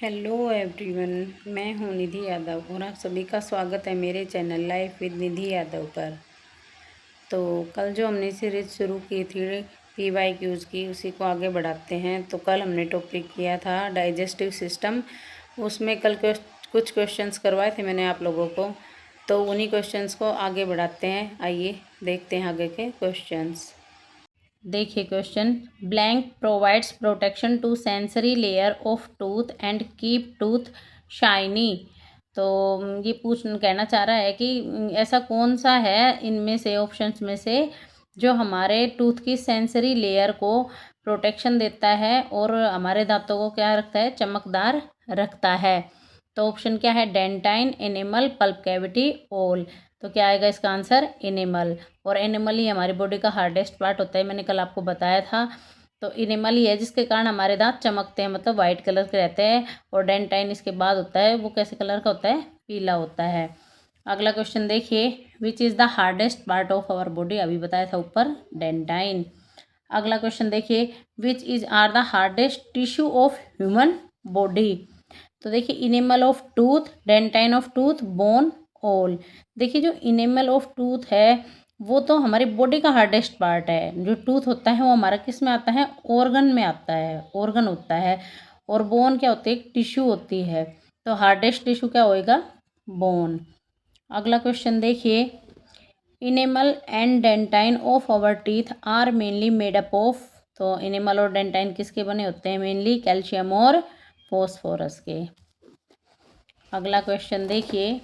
Hello everyone, मैं हूं निधि यादव और आप सभी का स्वागत है मेरे चैनल लाइफ विद निधि यादव पर। तो कल जो हमने सीरीज शुरू की थी PYQs की, उसी को आगे बढ़ाते हैं। तो कल हमने टॉपिक किया था डाइजेस्टिव सिस्टम। उसमें कल कुछ क्वेश्चंस करवाए थे मैंने आप लोगों को, तो उन्हीं क्वेश्चंस को आगे बढ़ाते हैं। आइए देखते हैं आगे के क्वेश्चंस। देखिए question, blank provides protection to sensory layer of tooth and keep tooth shiny. तो ये कहना चाह रहा है कि ऐसा कौन सा है इनमें से, ऑप्शंस में से, जो हमारे टूथ की सेंसरी लेयर को प्रोटेक्शन देता है और हमारे दांतों को क्या रखता है, चमकदार रखता है। तो ऑप्शन क्या है, डेंटाइन, एनिमल, पल्प कैविटी, ओल। तो क्या आएगा इसका आंसर, एनिमल। और एनिमल ही हमारी बॉडी का हार्डेस्ट पार्ट होता है, मैंने कल आपको बताया था। तो एनिमल ही है जिसके कारण हमारे दांत चमकते हैं, मतलब वाइट कलर के रहते हैं। और डेंटाइन इसके बाद होता है, वो कैसे कलर का होता है, पीला होता है। अगला क्वेश्चन देखिए, which is the hardest part of our body. अभी बताया था ऊपर, डेंटाइन। अगला क्वेश्चन देखिए, which is are the hardest tissue of human body. तो देखिए, enamel of tooth, dentine of tooth, bone, all. देखिए जो इनेमल ऑफ टूथ है वो तो हमारी बॉडी का हार्डेस्ट पार्ट है। जो टूथ होता है वो हमारा किस में आता है, ऑर्गन में आता है, ऑर्गन होता है। और बोन क्या होती है, एक टिश्यू होती है। तो हार्डेस्ट टिश्यू क्या होएगा, बोन। अगला क्वेश्चन देखिए, enamel and dentine of our teeth are mainly made up of. तो इनेमल और डेंटाइन किसके बने होते हैं, मेनली कैल्शियम और फॉस्फोरस के। अगला क्वेश्चन देखिए,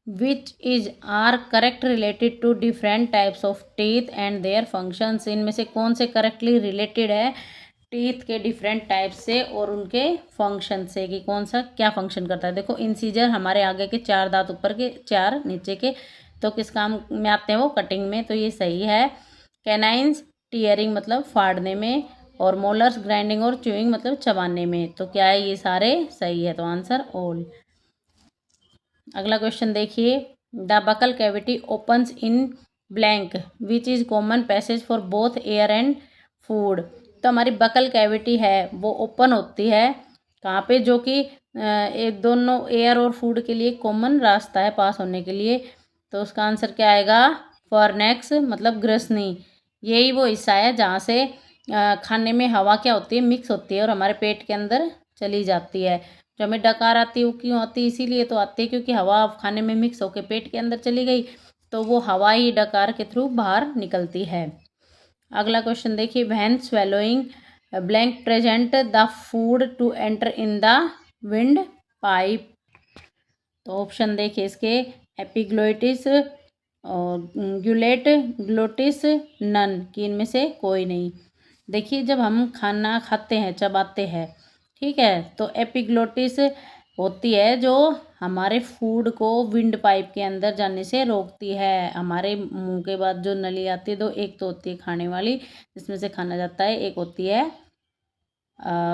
which is are correct related to different types of teeth and their functions. इनमें से कौन से करेक्टली रिलेटेड है टीथ के डिफरेंट टाइप से और उनके फंक्शन से, कि कौन सा क्या फंक्शन करता है। देखो, इंसीजर हमारे आगे के 4 दांत ऊपर के, 4 नीचे के, तो किस काम में आते हैं वो, कटिंग में, तो ये सही है। कैनाइंस टीयरिंग मतलब फाड़ने में, और मोलर्स ग्राइंडिंग और च्यूइंग मतलब चबाने में। तो क्या है, ये सारे सही है, तो आंसर ऑल। अगला क्वेश्चन देखिए, the buccal cavity opens in blank which is common passage for both air and food. तो हमारी बकल कैविटी है वो ओपन होती है कहाँ पे, जो कि दोनों एयर और फूड के लिए कॉमन रास्ता है पास होने के लिए। तो उसका आंसर क्या आएगा, फॉरनेक्स मतलब ग्रसनी। यही वो हिस्सा है जहाँ से खाने में हवा क्या होती है, मिक्स होती है और हमारे पेट के अंदर चली जाती है। जो हमें डकार आती है वो क्यों आती है, इसीलिए तो आती है क्योंकि हवा खाने में मिक्स होकर पेट के अंदर चली गई, तो वो हवा ही डकार के थ्रू बाहर निकलती है। अगला क्वेश्चन देखिए, when swallowing blank present the food to enter in the windpipe. तो ऑप्शन देखिए इसके, एपिग्लोटिस और ग्यूलेट, ग्लोटिस, नन, कि इनमें से कोई नहीं। देखिए, जब हम खाना खाते हैं, चबाते हैं, ठीक है, तो एपिग्लोटिस होती है जो हमारे फूड को विंड पाइप के अंदर जाने से रोकती है। हमारे मुंह के बाद जो नली आती है, दो, एक तो होती है खाने वाली जिसमें से खाना जाता है, एक होती है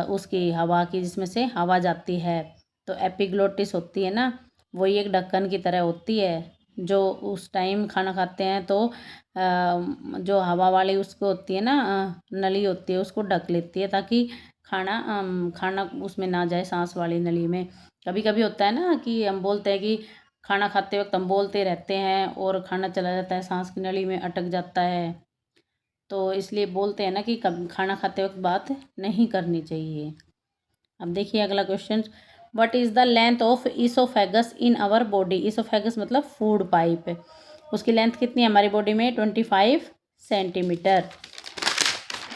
उसकी हवा की जिसमें से हवा जाती है। तो एपिग्लोटिस होती है ना, वही एक ढक्कन की तरह होती है, जो उस टाइम खाना खाते हैं तो जो हवा वाली उसको होती है ना, नली होती है, उसको ढक लेती है ताकि खाना उसमें ना जाए, सांस वाली नली में। कभी कभी होता है ना कि हम बोलते हैं कि खाना खाते वक्त हम बोलते रहते हैं और खाना चला जाता है, सांस की नली में अटक जाता है। तो इसलिए बोलते हैं ना कि खाना खाते वक्त बात नहीं करनी चाहिए। अब देखिए अगला question, what is the length of oesophagus in our body. Oesophagus मतलब फूड पाइप, उसकी लेंथ कितनी है हमारी बॉडी में, 25 सेंटीमीटर।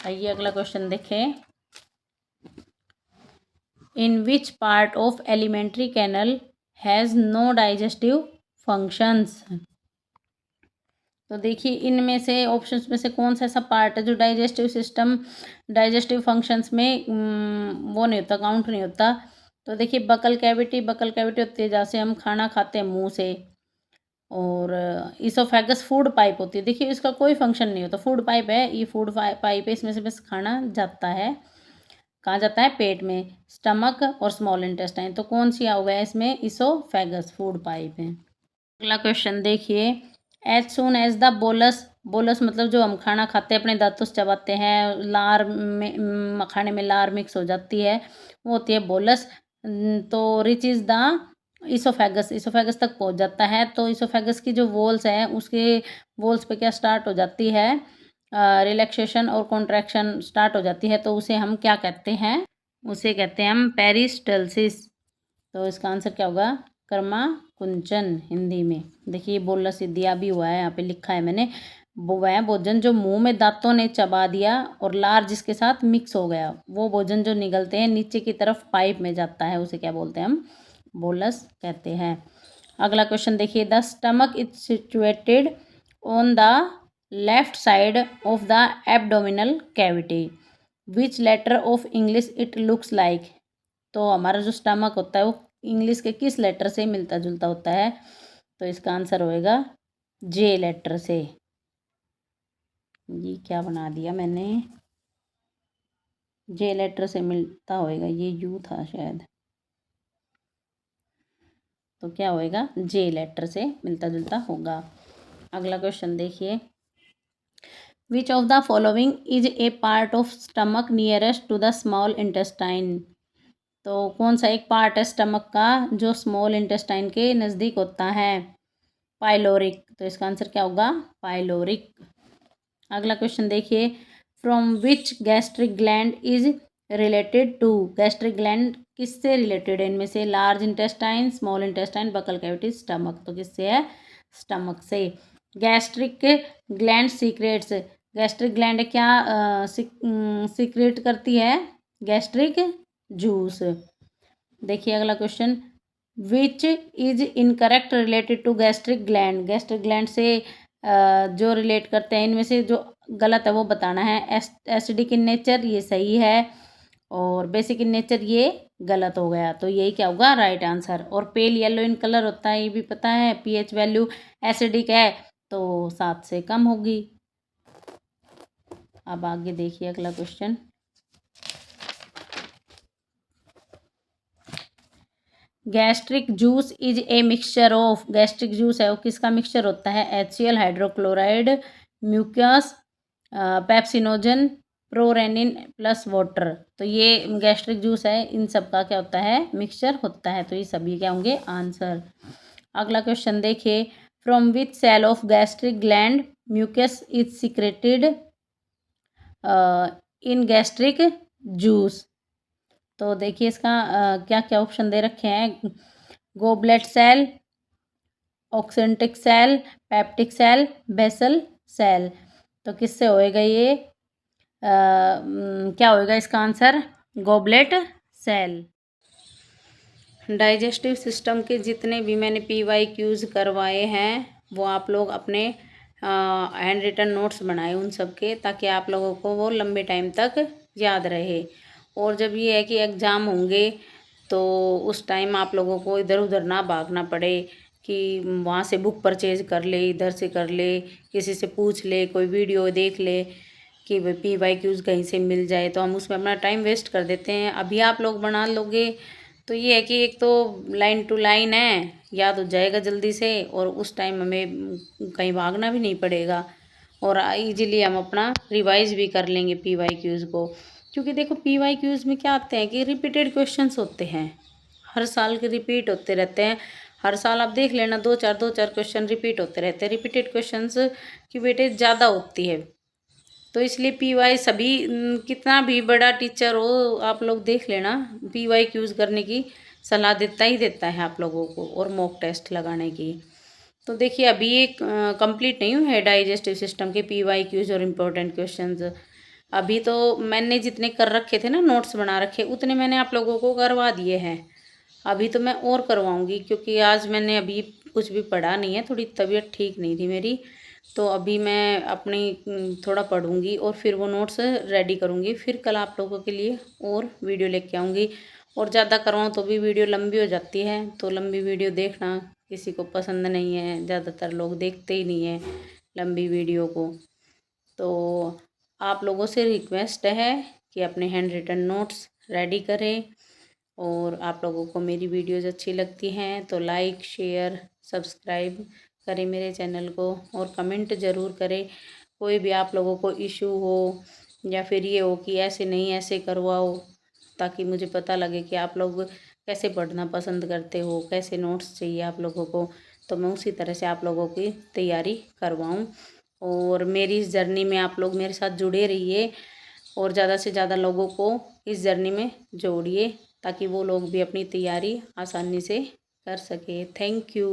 आइए अगला क्वेश्चन देखें, in which part of alimentary canal has no digestive functions. तो देखिए, इनमें से ऑप्शंस में से कौन सा ऐसा पार्ट है जो डाइजेस्टिव सिस्टम, डाइजेस्टिव फंक्शंस में वो नहीं होता, काउंट नहीं होता। तो देखिए, बकल कैविटी, बकल कैविटी होती है जहाँ से हम खाना खाते हैं मुंह से। और इसोफेगस फूड पाइप होती है, देखिए इसका कोई फंक्शन नहीं होता, फूड पाइप है ये, फूड पाइप है, इसमें से बस खाना जाता है, कहाँ जाता है, पेट में। स्टमक और स्मॉल इंटेस्टाइन, तो कौन सी हुआ है इसमें, इसोफेगस फूड पाइप है। अगला क्वेश्चन देखिए, as soon as the bolus bolus मतलब जो हम खाना खाते हैं अपने दांतों से चबाते हैं, लार में खाने में लार मिक्स हो जाती है, वो होती है बोलस। तो rich is the oesophagus, oesophagus तक पहुंच जाता है। तो इसोफेगस की जो वॉल्स है उसके वॉल्स पे क्या स्टार्ट हो जाती है, रिलैक्सेशन और कॉन्ट्रैक्शन स्टार्ट हो जाती है, तो उसे हम क्या कहते हैं, उसे कहते हैं हम पेरिस्टल्सिस। तो इसका आंसर क्या होगा, कर्मा कुंचन हिंदी में। देखिए बोलना दिया भी हुआ है, यहाँ पे लिखा है मैंने, वो वह भोजन जो मुंह में दांतों ने चबा दिया और लार जिसके साथ मिक्स हो गया, वो भोजन जो निगलते हैं नीचे की तरफ पाइप में जाता है, उसे क्या बोलते हैं हम, बोलस कहते हैं। अगला क्वेश्चन देखिए, the stomach is situated on the left side of the abdominal cavity, which letter of English it looks like. तो हमारा जो स्टमक होता है वो इंग्लिश के किस लेटर से मिलता जुलता होता है, तो इसका आंसर होएगा जे लेटर से। ये क्या बना दिया मैंने, जे लेटर से मिलता होएगा, ये यू था शायद, तो क्या होएगा, जे लेटर से मिलता जुलता होगा। अगला क्वेश्चन देखिए, which of the following is a part of stomach nearest to the small intestine. तो कौन सा एक पार्ट है स्टमक का जो स्मॉल इंटेस्टाइन के नज़दीक होता है, पाइलोरिक। तो इसका आंसर क्या होगा, पाइलोरिक। अगला क्वेश्चन देखिए, from which gastric gland is related to, gastric gland किससे रिलेटेड है इनमें से, large intestine, small intestine, buccal cavity, stomach. तो किससे है, स्टमक से। Gastric gland secretes, gastric gland क्या सीक्रेट करती है, गैस्ट्रिक जूस। देखिए अगला question, which is incorrect related to gastric gland, gastric gland से जो रिलेट करते हैं इनमें से जो गलत है वो बताना है। एसिडिक इन नेचर ये सही है, और बेसिक इन नेचर ये गलत हो गया, तो यही क्या होगा, राइट आंसर। और पेल येलो इन कलर होता है ये भी पता है, पीएच वैल्यू एसिडिक है तो 7 से कम होगी। अब आगे देखिए अगला question, gastric juice is a mixture of, gastric juice है वो किसका मिक्सचर होता है, HCl hydrochloride, mucus, pepsinogen, prorennin plus water. तो ये गैस्ट्रिक जूस है, इन सब का क्या होता है, मिक्सचर होता है, तो ये सभी क्या होंगे आंसर। अगला क्वेश्चन देखिए, from which cell of gastric gland mucus is secreted in gastric juice. तो देखिए इसका क्या क्या ऑप्शन दे रखे हैं, goblet cell, oxyntic cell, peptic cell, basal cell. तो किससे होएगा ये, क्या होएगा इसका answer, goblet cell. Digestive system के जितने भी मैंने PYQs करवाए हैं वो आप लोग अपने हैंड रिटन नोट्स बनाए उन सब के, ताकि आप लोगों को वो लंबे टाइम तक याद रहे। और जब ये है कि एग्ज़ाम होंगे तो उस टाइम आप लोगों को इधर उधर ना भागना पड़े कि वहाँ से बुक परचेज कर ले, इधर से कर ले, किसी से पूछ ले, कोई वीडियो देख ले कि भाई PYQs कहीं से मिल जाए, तो हम उसमें अपना टाइम वेस्ट कर देते हैं। अभी आप लोग बना लोगे तो ये है कि एक तो लाइन टू लाइन है, याद हो जाएगा जल्दी से, और उस टाइम हमें कहीं भागना भी नहीं पड़ेगा, और इजीली हम अपना रिवाइज भी कर लेंगे PYQs को। क्योंकि देखो PYQs में क्या आते हैं कि रिपीटेड क्वेश्चंस होते हैं, हर साल के रिपीट होते रहते हैं, हर साल आप देख लेना दो चार क्वेश्चन रिपीट होते रहते हैं, रिपीटेड क्वेश्चंस की वेटेज ज़्यादा होती है। तो इसलिए PY सभी कितना भी बड़ा टीचर हो आप लोग देख लेना, PYQs करने की सलाह देता ही देता है आप लोगों को, और मॉक टेस्ट लगाने की। तो देखिए अभी एक कंप्लीट नहीं हुए है डाइजेस्टिव सिस्टम के PYQs और इम्पोर्टेंट क्वेश्चंस। अभी तो मैंने जितने कर रखे थे ना, नोट्स बना रखे, उतने मैंने आप लोगों को करवा दिए हैं। अभी तो मैं और करवाऊंगी, क्योंकि आज मैंने अभी कुछ भी पढ़ा नहीं है, थोड़ी तबीयत ठीक नहीं थी मेरी, तो अभी मैं अपनी थोड़ा पढ़ूंगी और फिर वो नोट्स रेडी करूंगी, फिर कल आप लोगों के लिए और वीडियो लेके आऊँगी। और ज़्यादा करवाऊँ तो भी वीडियो लंबी हो जाती है, तो लंबी वीडियो देखना किसी को पसंद नहीं है, ज़्यादातर लोग देखते ही नहीं है लंबी वीडियो को। तो आप लोगों से रिक्वेस्ट है कि अपने हैंड रिटन नोट्स रेडी करें, और आप लोगों को मेरी वीडियोज़ अच्छी लगती हैं तो लाइक शेयर सब्सक्राइब करें मेरे चैनल को और कमेंट ज़रूर करें। कोई भी आप लोगों को इशू हो या फिर ये हो कि ऐसे नहीं ऐसे करवाओ, ताकि मुझे पता लगे कि आप लोग कैसे पढ़ना पसंद करते हो, कैसे नोट्स चाहिए आप लोगों को, तो मैं उसी तरह से आप लोगों की तैयारी करवाऊँ। और मेरी इस जर्नी में आप लोग मेरे साथ जुड़े रहिए और ज़्यादा से ज़्यादा लोगों को इस जर्नी में जोड़िए, ताकि वो लोग भी अपनी तैयारी आसानी से कर सके। Thank you.